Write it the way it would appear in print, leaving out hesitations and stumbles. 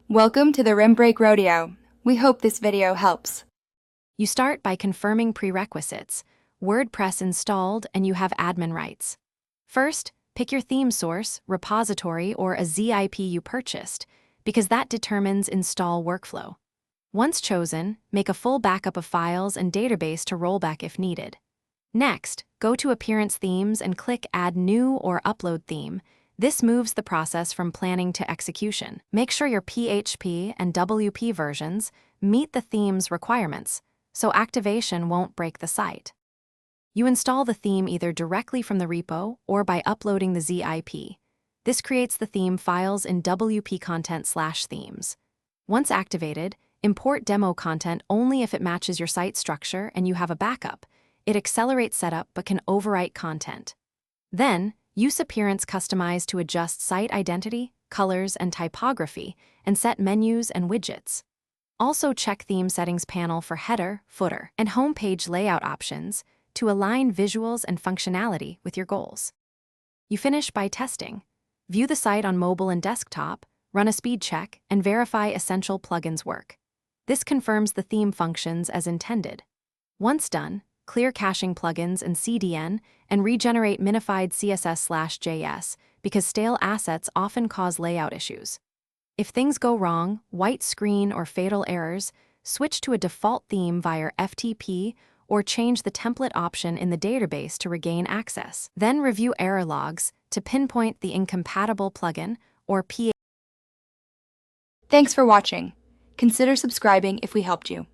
Welcome to the Rim Break Rodeo. We hope this video helps. You start by confirming prerequisites. WordPress installed and you have admin rights. First, pick your theme source, repository, or a zip you purchased, because that determines install workflow. Once chosen, make a full backup of files and database to rollback if needed. Next, go to Appearance Themes and click Add New or Upload Theme. This moves the process from planning to execution. Make sure your PHP and WP versions meet the theme's requirements, so activation won't break the site. You install the theme either directly from the repo or by uploading the zip. This creates the theme files in WP content/themes. Once activated, import demo content only if it matches your site structure and you have a backup. It accelerates setup but can overwrite content. Then, use Appearance Customize to adjust site identity, colors, and typography, and set menus and widgets. Also check Theme Settings panel for header, footer, and homepage layout options to align visuals and functionality with your goals. You finish by testing. View the site on mobile and desktop, run a speed check, and verify essential plugins work. This confirms the theme functions as intended. Once done, clear caching plugins and CDN, and regenerate minified CSS/JS because stale assets often cause layout issues. If things go wrong, white screen or fatal errors, switch to a default theme via FTP or change the template option in the database to regain access. Then review error logs to pinpoint the incompatible plugin or PHP. Thanks for watching. Consider subscribing if we helped you.